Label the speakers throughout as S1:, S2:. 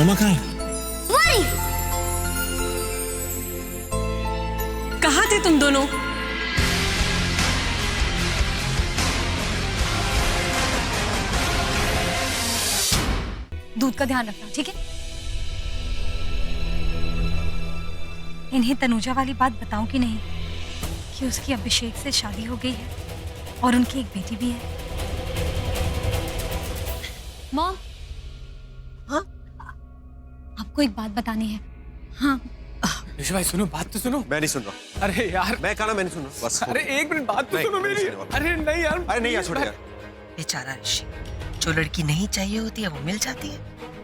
S1: मम्मा कहाँ है?
S2: वही।
S3: कहाँ थे तुम दोनों?
S2: दूध का ध्यान रखना, ठीक है? इन्हें तनुजा वाली बात बताऊं कि नहीं कि उसकी अभिषेक से शादी हो गई है और उनकी एक बेटी भी है। मॉम,
S4: हाँ?
S2: आपको एक बात बतानी है। हाँ
S1: ऋषि भाई सुनो, बात तो सुनो।
S5: मैं नहीं सुन रहा।
S1: अरे यार,
S5: मैं कहा ना मैं नहीं सुन रहा। बस
S1: अरे एक मिनट बात तो
S5: नहीं,
S1: सुनो
S5: नहीं
S1: मेरी।
S5: सुनने वाला।
S1: अरे नहीं यार,
S5: अरे नहीं यार, छोड़ यार।
S4: बेचारा ऋषि, जो लड़की नहीं चाहिए होती है वो मिल जाती है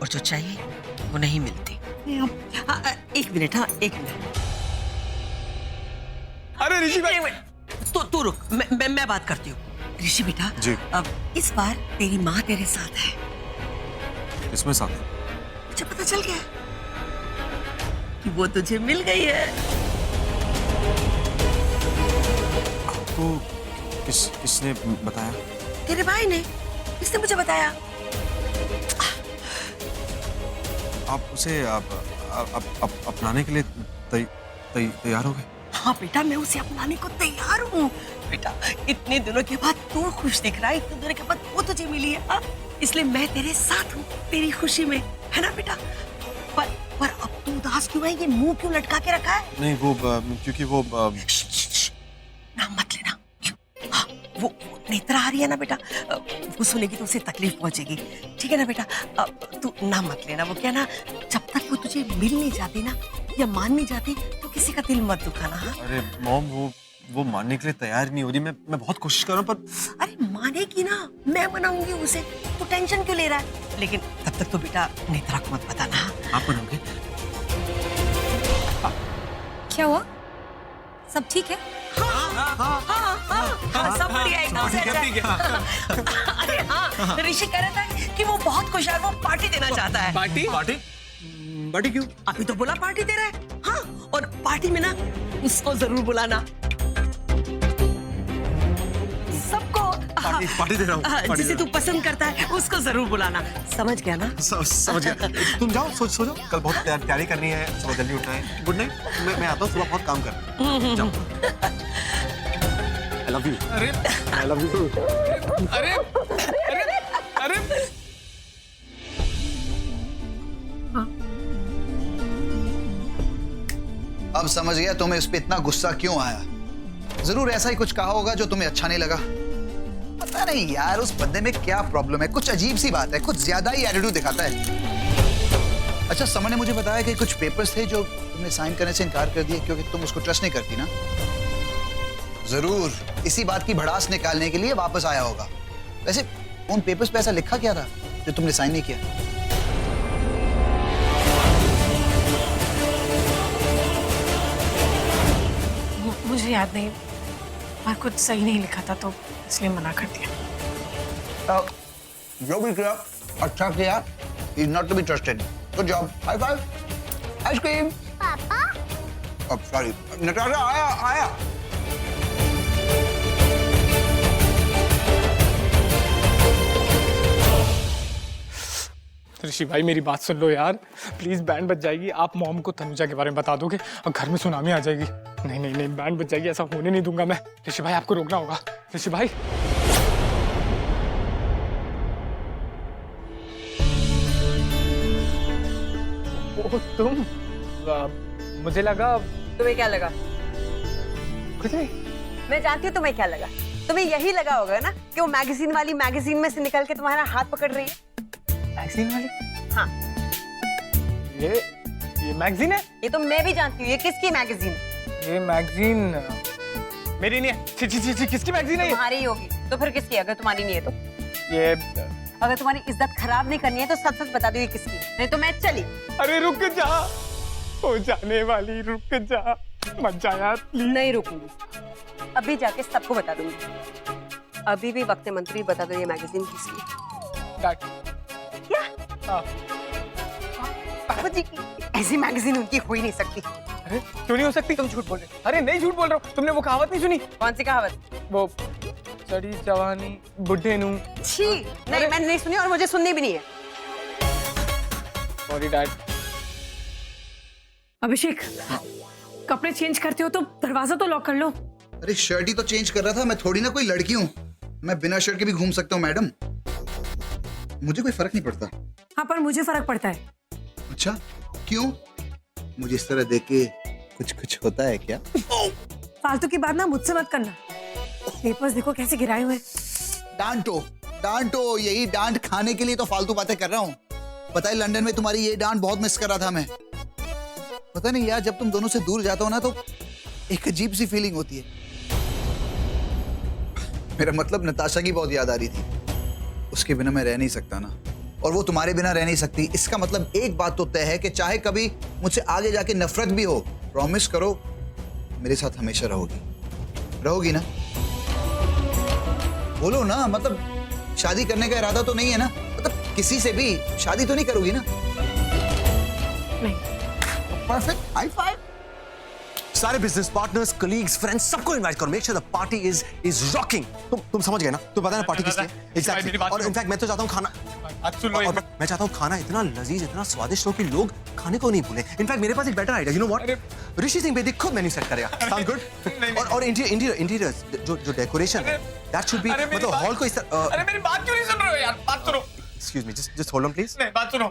S4: और जो चाहिए वो नहीं मिलती। एक मिनट, हाँ एक मिनट।
S1: अरे ऋषि भाई,
S4: तू रुक, मैं बात करती हूँ। ऋषि बेटा
S5: जी।
S4: अब इस बार तेरी माँ तेरे साथ है।
S5: इसमें साथ
S4: मुझे पता चल गया कि वो तुझे मिल गई है।
S5: आपको किसने बताया?
S4: तेरे भाई ने, किसने मुझे बताया?
S5: आप उसे अपनाने के लिए तैयार हो गए?
S4: हाँ बेटा, मैं उसे अपनाने को तैयार हूँ। बेटा इतने दिनों के बाद तू खुश दिख रहा है, इतने दिनों के बाद वो तुझे मिली है, हाँ? इसलिए मैं तेरे साथ हूँ तेरी खुशी में, है ना बेटा? पर अब तू उदास क्यों है? ये मुंह क्यों लटका के रखा है?
S5: नहीं वो क्योंकि वो
S4: नाम मत लेना। क्यों? हाँ, वो नेत्रा आ रही है ना बेटा, वो सुनेगी तो उसे तकलीफ पहुंचेगी, ठीक है ना बेटा? तू नाम मत लेना। वो क्या ना, जब तक वो तुझे मिल नहीं जाती ना या मान नहीं जाती तो किसी का दिल मत दुखाना। हाँ?
S5: अरे मॉम, वो मानने के लिए तैयार नहीं हो रही। मैं बहुत कोशिश कर रहा हूँ पर।
S4: अरे मानेगी ना, मैं मनाऊंगी उसे, तू टेंशन क्यों ले रहा है? लेकिन तब तक तो बेटा नेत्रा को मत बताना।
S5: आप मनाओगे?
S2: क्या हुआ? सब ठीक है?
S4: हाँ, सब बढ़िया, एकदम से अच्छा है। अरे हाँ, ऋषि कह रहा था कि वो बहुत खुश है, वो पार्टी देना चाहता है।
S1: Party
S5: party? पार्टी क्यों?
S4: अभी तो बोला पार्टी दे रहा है। हाँ, और पार्टी में ना उसको जरूर बुलाना, सबको।
S5: पार्टी दे रहा हूँ।
S4: जिसे तू पसंद करता है उसको जरूर बुलाना, समझ गया ना?
S5: समझ गया। तुम जाओ, सो जाओ। कल बहुत तैयारी करनी है, सुबह जल्दी उठना है। Good night. मैं आता हूँ, सुबह बहुत काम करना। जाओ। I love you.
S1: अरे
S5: I love you.
S1: अरे अरे अरे
S6: अब समझ गया तुम्हें इस पे इतना गुस्सा क्यों आया। जरूर ऐसा ही कुछ कहा होगा जो तुम्हें अच्छा नहीं लगा। पता नहीं यार उस बंदे में क्या प्रॉब्लम है, कुछ अजीब सी बात है, कुछ ज्यादा ही एटीट्यूड दिखाता है। अच्छा, समर ने मुझे बताया कि कुछ पेपर्स थे जो तुमने साइन करने से इनकार कर दिए क्योंकि तुम उसको ट्रस्ट नहीं करती ना। जरूर इसी बात की भड़ास निकालने के लिए वापस आया होगा। वैसे उन पेपर्स पे ऐसा लिखा क्या था जो तुमने साइन नहीं किया?
S3: मुझे याद नहीं, पर कुछ सही नहीं लिखा था तो इसलिए मना कर दिया।
S6: जो भी किया अच्छा किया। He's not to be trusted. Good job. High five. Ice cream.
S2: पापा?
S6: Oh, sorry. नटाशा आया।
S1: ऋषि भाई मेरी बात सुन लो यार, प्लीज बैंड बज जाएगी। आप मॉम को तनुजा के बारे में बता दोगे और घर में सुनामी आ जाएगी। नहीं नहीं नहीं, बैंड बज जाएगी, ऐसा होने नहीं दूंगा मैं। ऋषि भाई आपको रोकना होगा। ऋषि भाई ओ तुम, मुझे लगा।
S7: तुम्हें क्या लगा?
S1: कुछ नहीं।
S7: मैं जानती हूँ तुम्हें क्या लगा। तुम्हें यही लगा होगा ना कि वो मैगजीन वाली मैगजीन में से निकल के तुम्हारा हाथ पकड़ रही है।
S1: मैगजीन वाली?
S7: हाँ,
S1: ये मैगजीन है?
S7: ये तो मैं भी जानती हूँ। ये किसकी मैगजीन है?
S1: ये मैगजीन मेरी नहीं है। ची, किसकी मैगजीन है ये?
S7: तुम्हारी ही होगी। तो फिर किसकी? अगर तुम्हारी नहीं है तो
S1: ये
S7: अगर तुम्हारी इज्जत खराब नहीं करनी है तो सच सच बता दो ये किसकी, नहीं तो मैं चली।
S1: अरे रुक जा, हो जाने वाली, रुक जा, मत जा यार प्लीज।
S7: नहीं रुकूंगी, अभी जाके सबको बता दूंगी। अभी भी वक्त मंत्री, बता दो ये मैगजीन किसकी। क्या?
S1: हाँ।
S7: पापा जी की ऐसी मैगजीन उनकी हो ही नहीं सकती।
S1: अरे क्यों नहीं हो सकती? तुम झूठ बोल रहे। अरे नहीं झूठ बोल रहा हूँ। तुमने वो कहावत नहीं सुनी?
S7: कौन सी कहावत?
S1: वो चढ़ी जवानी बुढ़े नू।
S7: छी, नहीं मैंने नहीं सुनी और मुझे सुननी भी नहीं है।
S1: Sorry dad.
S3: अभिषेक, कपड़े चेंज करते हो तो दरवाजा तो लॉक कर लो।
S6: अरे शर्ट ही तो चेंज कर रहा था, मैं थोड़ी ना कोई लड़की हूँ, मैं बिना शर्ट के भी घूम सकता हूँ मैडम, मुझे कोई फर्क नहीं पड़ता।
S3: हाँ, पर मुझे फर्क पड़ता है।
S6: अच्छा क्यों? मुझे इस तरह देख के कुछ होता है क्या?
S3: फालतू की बात ना मुझसे मत करना। पेपर्स देखो कैसे गिराए हुए।
S6: डांटो डांटो, यही डांट खाने के लिए तो फालतू बातें कर रहा हूँ। पता है लंदन में तुम्हारी ये डांट बहुत मिस कर रहा था मैं। पता नहीं यार, जब तुम दोनों से दूर जाता हो ना तो एक अजीब सी फीलिंग होती है। मेरा मतलब नताशा की बहुत याद आ रही थी, उसके बिना मैं रह नहीं सकता ना, और वो तुम्हारे बिना रह नहीं सकती। इसका मतलब एक बात तो तय है कि चाहे कभी मुझसे आगे जाके नफरत भी हो, प्रॉमिस करो मेरे साथ हमेशा रहोगी ना? बोलो ना, मतलब शादी करने का इरादा तो नहीं है ना? मतलब किसी से भी शादी तो नहीं करोगी ना?
S3: नहीं।
S6: Perfect, high five.
S5: सारे बिजनेस पार्टनर्स, कलीग्स, फ्रेंड्स सबको इनवाइट करो। Make sure the party is rocking. तुम समझ गए ना? तुम पता है ना पार्टी किस लिए? एग्जैक्टली। और इनफैक्ट मैं तो चाहता हूँ खाना, और मैं चाहता हूँ खाना इतना लजीज, इतना स्वादिष्ट हो कि लोग खाने को नहीं भूले। इनफैक्ट मेरे पास एक better idea, you know what? Rishi Singh Bedi खुद मेन्यू सेट करेगा। Sound good? और इंटीरियर्स, जो डेकोरेशन है दैट शुड बी, मतलब हॉल को इस तरह।
S1: अरे मेरी बात क्यों नहीं सुन रहे हो यार? बात सुनो।
S5: Excuse me, just hold on please.
S1: नहीं, बात सुनो।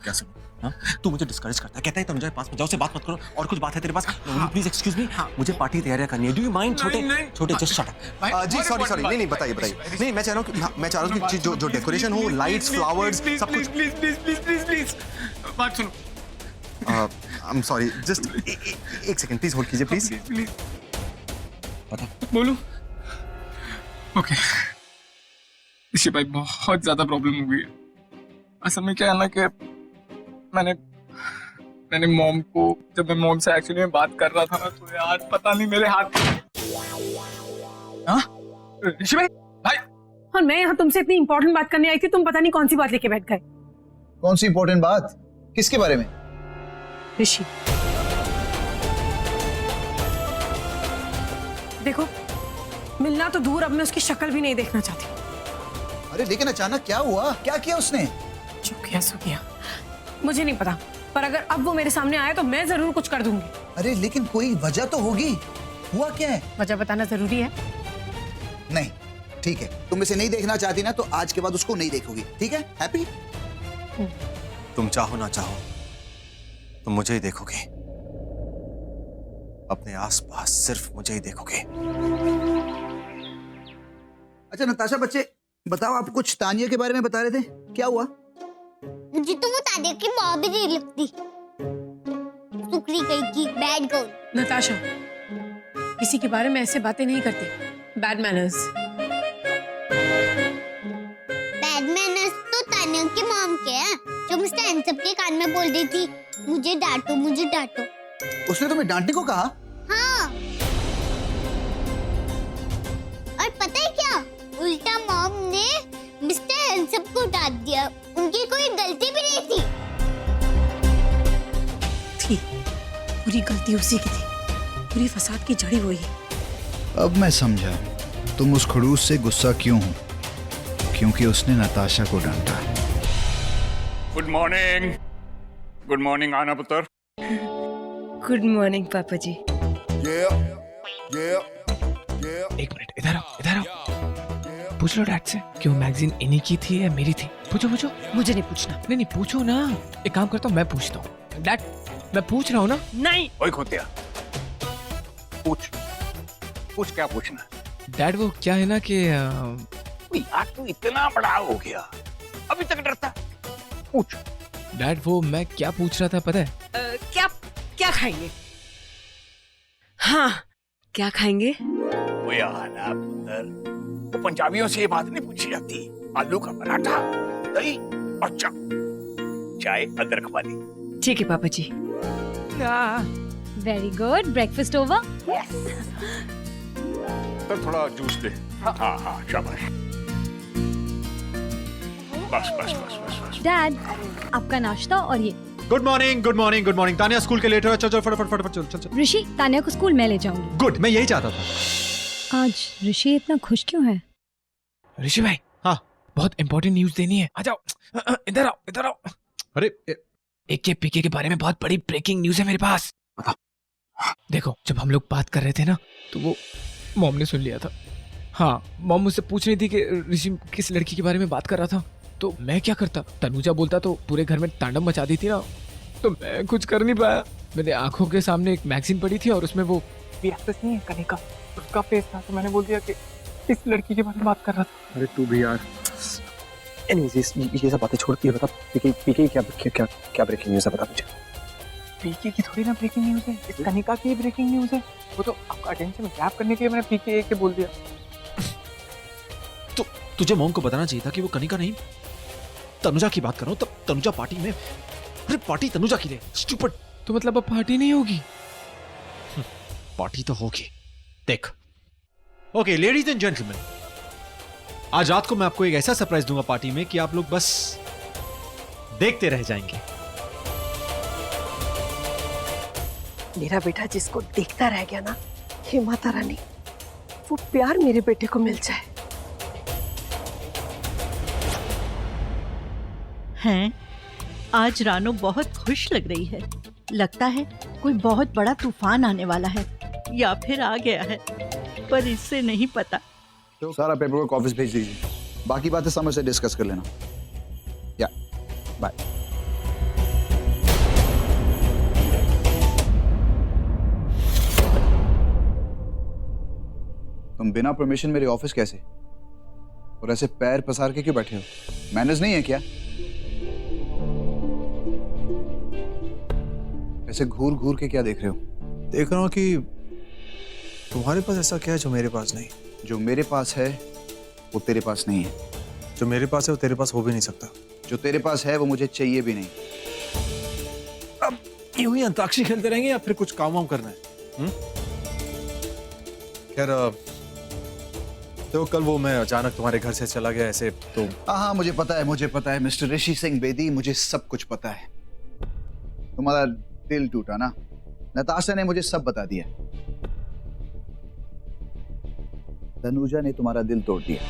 S5: क्या सुनो? हाँ? तू मुझे डिस्करेज करता है, कहता है तुम जाओ पास में जाओ, से बात मत करो, और कुछ बात है तेरे पास? प्लीज एक्सक्यूज मी, मुझे पार्टी तैयारियां करनी है। Do you mind? छोटे जस्ट शट अप। जी सॉरी, नहीं बताइए। नहीं, मैं चाह रहा हूँ कि जो डेकोरेशन हो, लाइट्स, फ्लावर्स, सब कुछ।
S1: प्लीज बात सुनो।
S5: आई एम सॉरी, जस्ट एक सेकंड प्लीज होल्ड कीजिए प्लीज।
S1: बता, बोलूं? ओके ऋषि भाई, बहुत ज्यादा प्रॉब्लम हो गई है। असल में क्या है ना कि मैंने मॉम को, जब मैं मॉम से एक्चुअली में बात कर रहा था ना, तो यार पता नहीं मेरे हाथ। हाँ ऋषि भाई
S3: और मैं यहाँ तुमसे इतनी इंपॉर्टेंट बात करने आई थी, तुम पता नहीं कौन सी बात लेके बैठ गए।
S6: कौन सी इंपॉर्टेंट बात? किसके बारे में?
S3: ऋषि, देखो मिलना तो दूर, अब मैं उसकी शक्ल भी नहीं देखना चाहती।
S6: अरे लेकिन अचानक क्या हुआ? क्या किया उसने?
S3: जो किया सो किया, मुझे नहीं पता, पर अगर अब वो मेरे सामने आया तो मैं जरूर कुछ कर दूंगी।
S6: अरे लेकिन कोई वजह तो होगी, हुआ क्या है?
S3: वजह बताना जरूरी है?
S6: नहीं, ठीक है, तुम इसे नहीं देखना चाहती ना, तो आज के बाद उसको नहीं देखोगी, ठीक है? हैप्पी?
S5: तुम चाहो ना चाहो तुम मुझे ही देखोगे, अपने आसपास सिर्फ मुझे ही देखोगे।
S6: अच्छा नताशा, बच्चे बताओ, आप कुछ तानिया के बारे में बता रहे थे, क्या हुआ?
S8: मुझे तो वो तानिया की माँ भी नहीं लगती, सुकरी कहीं की बैड गर्ल।
S3: नताशा, किसी के बारे में ऐसे बातें नहीं करते, बैड मैनर्स।
S8: बैड मैनर्स तो तानिया की मॉम के हैं, जो मिस्टर हैंडसम के कान में बोल रही थी, मुझे डांटो, मुझे डांटो।
S6: उसने तुम्हें डांटने को कहा?
S8: हाँ, और पता है क्या, उल्टा मॉम ने मिस्टर हैंडसम को डांट दिया, उनकी कोई गलती भी नहीं थी।
S3: पूरी गलती उसी की थी, पूरी फसाद की जड़ी वही है।
S6: अब मैं समझा तुम उस खड़ूस से गुस्सा क्यों हो, क्योंकि उसने नताशा को डांटा।
S9: गुड मॉर्निंग आना पुत्र।
S10: गुड मॉर्निंग पापा जी।
S1: एक मिनट, इधर आओ। पूछ लो डैड से कि वो मैगजीन इन्हीं की थी या मेरी थी। पूछो।
S10: मुझे नहीं पूछना।
S1: नहीं पूछो ना, एक काम करता हूँ, मैं पूछता हूँ। डैड मैं पूछ रहा हूँ ना।
S10: नहीं।
S9: ओए खोतिया, पूछ क्या पूछना?
S1: डैड वो क्या है ना कि
S9: यार तू इतना बड़ा हो गया, अभी तक डरता? पूछ।
S1: डैड वो मैं क्या पूछ रहा था पता है?
S10: क्या खाएंगे? हाँ, क्या खाएंगे?
S9: ओए आना पुत्र, वो पंजाबियों से ये बात नहीं पूछी जाती। आलू का पराठा, दही और चाय अदरक वाली।
S10: ठीक है पापा ji.
S2: Very good, breakfast over.
S9: तो थोड़ा जूस दे। हाँ शाबाश। बस।
S2: डैड आपका नाश्ता और ये।
S5: Good morning. तानिया स्कूल के लेट हो, चल फटाफट चल।
S2: ऋषि, तानिया को स्कूल मैं ले जाऊंगी।
S5: गुड, मैं यही चाहता था।
S2: आज ऋषि इतना खुश क्यों है?
S1: ऋषि भाई,
S5: हाँ
S1: बहुत इंपॉर्टेंट न्यूज़ देनी है, आ जाओ। इधर आओ।
S5: अरे
S1: एक पीके के बारे में बहुत बड़ी ब्रेकिंग न्यूज है मेरे पास। देखो, जब हम लोग बात कर रहे थे ना, तो वो मॉम ने सुन लिया था। हाँ, मॉम मुझसे पूछ रही थी कि ऋषि किस लड़की के बारे में बात कर रहा था। तो मैं क्या करता, तनुजा बोलता तो पूरे घर में तांडव मचा दी थी ना, तो मैं कुछ कर नहीं पाया। मेरे आंखों के सामने एक मैगजीन पड़ी थी और उसमें वो एक्ट्रेस नहीं है कनिका, उसका फेस था, तो मैंने बोल दिया कि इस लड़की के बारे में बात कर रहा था।
S5: अरे तू भी यार। ये सब बातें छोड़ती है, बता पीके क्या ब्रेकिंग न्यूज़ है, बता मुझे।
S1: पीके की थोड़ी ना ब्रेकिंग न्यूज है, इस कनिका की ब्रेकिंग न्यूज है। वो तो आपका अटेंशन ग्रैब करने के लिए मैंने पीके के बोल दिया।
S5: तो तुझे मॉम को बताना चाहिए था कि वो कनिका नहीं तनुजा की बात कर रहा हूँ। तब तनुजा पार्टी में, अरे पार्टी तनुजा की रे, स्टूपिड।
S1: तो मतलब अब पार्टी नहीं होगी?
S5: पार्टी तो होगी, देख। ओके लेडीज एंड जेंटलमैन, आज रात को मैं आपको एक ऐसा सरप्राइज दूंगा पार्टी में कि आप लोग बस देखते रह जाएंगे।
S4: मेरा बेटा जिसको देखता रह गया ना, हे माता रानी, वो प्यार मेरे बेटे को मिल जाए।
S11: हैं? आज रानो बहुत खुश लग रही है। लगता है कोई बहुत बड़ा तूफान आने वाला है या फिर आ गया है, पर इससे नहीं पता।
S6: तो सारा पेपरवर्क ऑफिस भेज दीजिए, बाकी बातें समझ से डिस्कस कर लेना। या बाय। तुम बिना परमिशन मेरे ऑफिस कैसे, और ऐसे पैर पसार के क्यों बैठे हो? मैनेज नहीं है क्या? ऐसे घूर घूर के क्या देख रहे हो?
S5: देख रहा हूँ कि तुम्हारे पास ऐसा क्या है जो मेरे पास नहीं।
S6: जो मेरे पास है वो तेरे पास नहीं है।
S5: जो मेरे पास है वो तेरे पास हो भी नहीं सकता।
S6: जो तेरे पास है वो मुझे चाहिए भी नहीं।
S5: अब यूं ही अंताक्षरी खेलते रहेंगे या फिर कुछ काम वाम करना है? खैर तो कल वो मैं अचानक तुम्हारे घर से चला गया ऐसे, तो
S6: हाँ मुझे पता है मिस्टर ऋषि सिंह बेदी, मुझे सब कुछ पता है। तुम्हारा दिल टूटा ना, नताशा ने मुझे सब बता दिया। तनुजा ने तुम्हारा दिल तोड़ दिया।